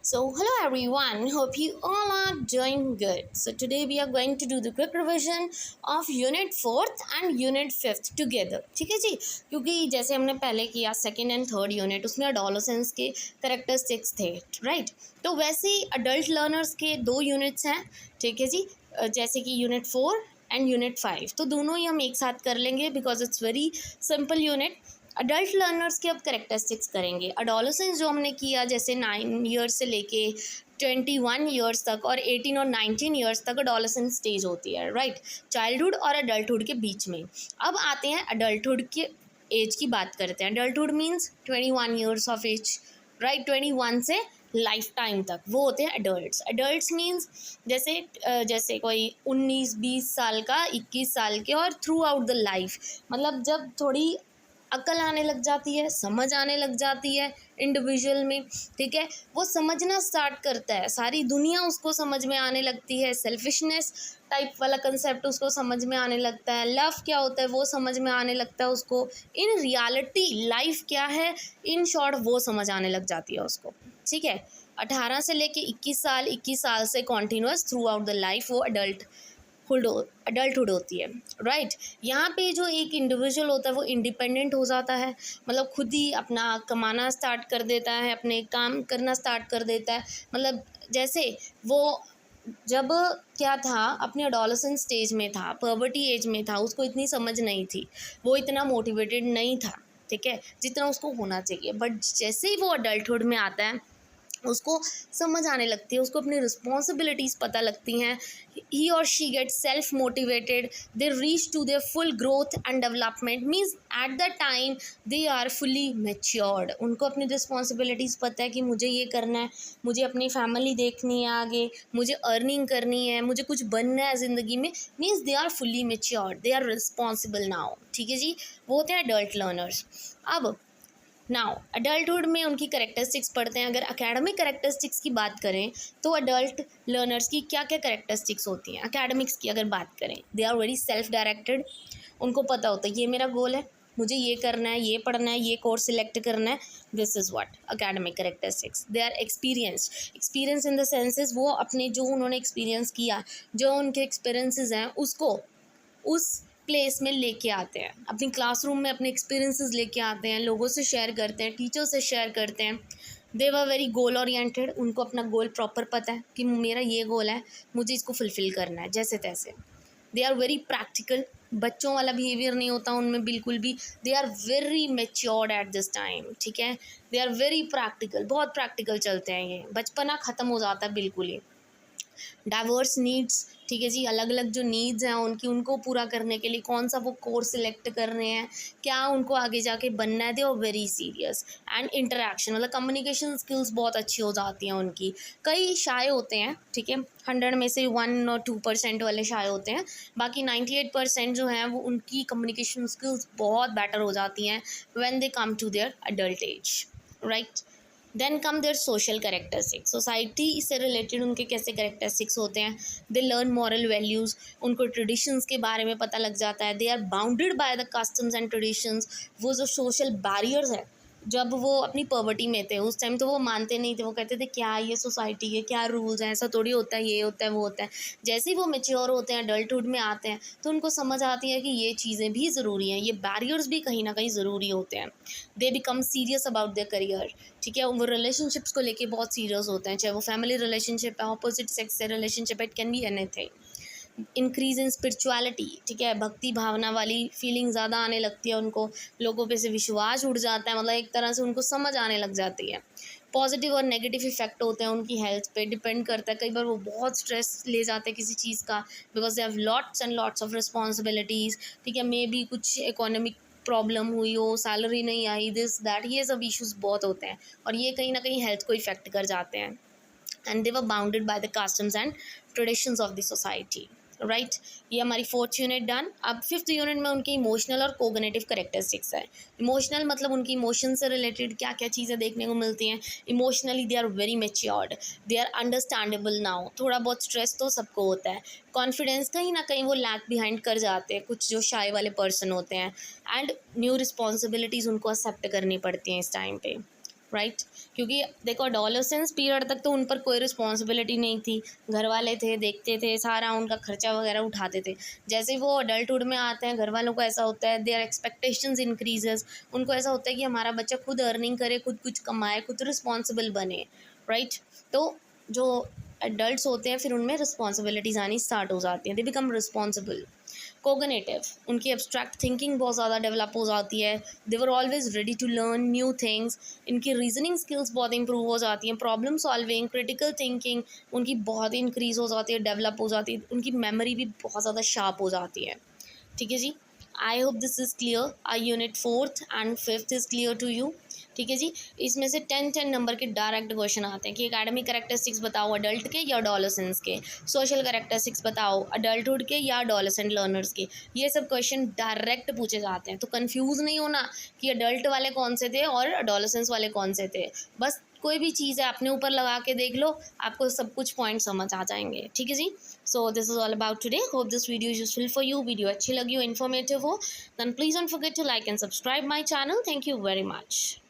So, hello everyone, hope you all are doing good. So, today we are going to do the quick revision of Unit 4th and Unit 5th together. ठीक है जी, क्योंकि जैसे हमने पहले किया second and third unit, उसमें adolescence के characteristics थे, राइट। तो वैसे ही अडल्ट लर्नर्स के दो यूनिट्स हैं, ठीक है जी, जैसे कि Unit 4 एंड Unit 5, तो दोनों ही हम एक साथ कर लेंगे because it's very simple unit. Adult learners के अब करेक्टरिस्टिक्स करेंगे। अडोलेसेंस जो हमने किया, जैसे 9 ईयर्स से लेके 21 ईयर्स तक और 18 और 19 ईयर्स तक अडोलेसेंस स्टेज होती है, राइट, चाइल्डहुड और अडल्टहुड के बीच में। अब आते हैं अडल्टहुड के एज की बात करते हैं। Adulthood means 21 years of age, right, 21 से लाइफ टाइम तक, वो होते हैं अडल्ट्स। अडल्ट्स मीन्स जैसे कोई 19-20 साल का, 21 साल के और थ्रू आउट द लाइफ, मतलब जब थोड़ी अकल आने लग जाती है, समझ आने लग जाती है इंडिविजुअल में, ठीक है, वो समझना स्टार्ट करता है, सारी दुनिया उसको समझ में आने लगती है, सेल्फिशनेस टाइप वाला कंसेप्ट उसको समझ में आने लगता है, लव क्या होता है वो समझ में आने लगता है उसको, इन रियलिटी लाइफ क्या है, इन शॉर्ट वो समझ आने लग जाती है उसको, ठीक है। 18 से लेके 21 साल, 21 साल से continuous through out the life वो अडल्टहुड होती है, राइट। यहाँ पे जो एक इंडिविजुअल होता है वो इंडिपेंडेंट हो जाता है, मतलब खुद ही अपना कमाना स्टार्ट कर देता है, अपने काम करना स्टार्ट कर देता है। मतलब जैसे वो जब क्या था, अपने एडोलेसेंस स्टेज में था, पर्वर्टी एज में था, उसको इतनी समझ नहीं थी, वो इतना मोटिवेटेड नहीं था, ठीक है, जितना उसको होना चाहिए। बट जैसे ही वो अडल्टहुड में आता है, उसको समझ आने लगती है, उसको अपनी रिस्पॉन्सिबिलिटीज़ पता लगती हैं, ही और she get self motivated, they reach to their full growth and development, means at the time they are fully matured. उनको अपनी रिस्पॉन्सिबिलिटीज़ पता है कि मुझे ये करना है, मुझे अपनी फैमिली देखनी है आगे, मुझे अर्निंग करनी है, मुझे कुछ बनना है ज़िंदगी में, means they are fully matured, they are responsible now, ठीक है जी, वो होते हैं अडल्ट लर्नर्स। अब नाउ अडल्टहुड में उनकी करेक्टरिस्टिक्स पढ़ते हैं। अगर एकेडमिक करेक्टरिस्टिक्स की बात करें तो अडल्ट लर्नर्स की क्या क्या करेक्टरिस्टिक्स होती हैं। एकेडमिक्स की अगर बात करें, they are very self directed, उनको पता होता है ये मेरा गोल है, मुझे ये करना है, ये पढ़ना है, ये कोर्स सिलेक्ट करना है, this is what academic characteristics. They are experience in the senses, वो अपने जो उन्होंने एक्सपीरियंस किया, जो उनके एक्सपीरियंसेस हैं, उसको उस प्लेस में लेके आते हैं, अपनी क्लासरूम में अपने एक्सपीरियंसेस लेके आते हैं, लोगों से शेयर करते हैं, टीचर से शेयर करते हैं। दे वर वेरी गोल ओरिएंटेड, उनको अपना गोल प्रॉपर पता है कि मेरा ये गोल है, मुझे इसको फुलफ़िल करना है जैसे तैसे। दे आर वेरी प्रैक्टिकल, बच्चों वाला बिहेवियर नहीं होता उनमें बिल्कुल भी। They are very matured at this time, ठीक है, दे आर वेरी प्रैक्टिकल, बहुत प्रैक्टिकल चलते हैं, ये बचपना ख़त्म हो जाता है बिल्कुल ही। डाइवर्स नीड्स, ठीक है जी, अलग अलग जो नीड्स हैं उनकी, उनको पूरा करने के लिए कौन सा वो कोर्स सिलेक्ट कर रहे हैं, क्या उनको आगे जाके बनना है, they are very serious. And interaction, मतलब कम्युनिकेशन स्किल्स बहुत अच्छी हो जाती हैं उनकी। कई शाय होते हैं, ठीक है, 100 में से 1 और 2% वाले शाय होते हैं, बाकी 98% जो हैं वो उनकी कम्युनिकेशन स्किल्स बहुत बेटर हो जाती हैं when they come to their adult age, right. Then come their social characteristics, society से रिलेटेड उनके कैसे करेक्टरिस्टिक्स होते हैं। दे लर्न मॉरल वैल्यूज़, उनको ट्रेडिशंस के बारे में पता लग जाता है। They are bounded by the customs and traditions, वो जो सोशल बैरियर्स है, जब वो अपनी पॉवर्टी में थे उस टाइम तो वो मानते नहीं थे, वो कहते थे क्या ये सोसाइटी है, क्या रूल्स हैं, ऐसा थोड़ी होता है, ये होता है, वो होता है। जैसे ही वो मेच्योर होते हैं, अडल्टहुड में आते हैं, तो उनको समझ आती है कि ये चीज़ें भी ज़रूरी हैं, ये बैरियर्स भी कहीं ना कहीं ज़रूरी होते हैं। They become serious about their career, ठीक है, वो रिलेशनशिप्स को लेके बहुत सीरियस होते हैं, चाहे वो फैमिली रिलेशनशिप है, ऑपोजिट सेक्स से relationship, it can be anything. Increase in spirituality, ठीक है, भक्ति भावना वाली फीलिंग ज़्यादा आने लगती है उनको, लोगों पे से विश्वास उठ जाता है, मतलब एक तरह से उनको समझ आने लग जाती है। पॉजिटिव और नेगेटिव इफेक्ट होते हैं उनकी हेल्थ पे, डिपेंड करता है, कई बार वो बहुत स्ट्रेस ले जाते हैं किसी चीज़ का, because they have lots and lots of responsibilities, ठीक है, मे बी कुछ इकोनॉमिक प्रॉब्लम हुई हो, सैलरी नहीं आई, दिस दैट, ये सब इश्यूज बहुत होते हैं और ये कहीं ना कहीं हेल्थ को इफेक्ट कर जाते हैं। And they were bounded by the customs and traditions of the society, right. ये हमारी 4th यूनिट डन। अब 5th यूनिट में उनकी इमोशनल और कोग्निटिव करेक्टरिस्टिक्स है। इमोशनल मतलब उनकी इमोशन से रिलेटेड क्या क्या चीज़ें देखने को मिलती हैं। Emotionally they are very matured, they are understandable now, थोड़ा बहुत स्ट्रेस तो सबको होता है। कॉन्फिडेंस कहीं ना कहीं वो लैक बिहाइंड कर जाते हैं कुछ जो शाय वाले पर्सन होते हैं। एंड न्यू रिस्पॉन्सिबिलिटीज़ उनको एक्सेप्ट करनी पड़ती हैं इस टाइम पे। राइट क्योंकि देखो एडोलेसेंस पीरियड तक तो उन पर कोई रिस्पॉन्सिबिलिटी नहीं थी, घर वाले थे, देखते थे, सारा उनका खर्चा वगैरह उठाते थे। जैसे ही वो अडल्टहुड में आते हैं, घर वालों को ऐसा होता है, देयर एक्सपेक्टेशंस इंक्रीजेस, उनको ऐसा होता है कि हमारा बच्चा खुद अर्निंग करे, खुद कुछ कमाए, खुद रिस्पॉन्सिबल बने, राइट। तो जो एडल्ट्स होते हैं फिर उनमें रिस्पॉन्सिबिलिटीज़ आनी स्टार्ट हो जाती हैं, दे बिकम रिस्पॉन्सिबल। कोगनेटिव, उनकी एब्स्ट्रैक्ट थिंकिंग बहुत ज़्यादा डेवलप हो जाती है, they were always ready to learn new things, इनकी रीजनिंग स्किल्स बहुत इंप्रूव हो जाती हैं, प्रॉब्लम सॉल्विंग, क्रिटिकल थिंकिंग उनकी बहुत इंक्रीज़ हो जाती है, डेवलप हो जाती है, उनकी मेमोरी भी बहुत ज़्यादा शार्प हो जाती है। ठीक है जी, I hope this is clear. I unit 4th and 5th is clear to you. ठीक है जी, इसमें से 10 नंबर के डायरेक्ट क्वेश्चन आते हैं कि एकेडमिक कैरेक्टरिस्टिक्स बताओ अडल्ट के या अडोलेसेंस के, सोशल कैरेक्टरिस्टिक्स बताओ अडल्टहुड के या अडोलेसेंट लर्नर्स के। ये सब क्वेश्चन डायरेक्ट पूछे जाते हैं, तो कंफ्यूज नहीं होना कि अडल्ट वाले कौन से थे और अडोलेसेंस वाले कौन से थे। बस कोई भी चीज़ है अपने ऊपर लगा के देख लो, आपको सब कुछ पॉइंट समझ आ जाएंगे। ठीक है जी, so this is all about today. Hope this video is useful for you, video अच्छी लगी हो, इन्फॉर्मेटिव हो, then please don't forget to like and subscribe my channel. Thank you very much.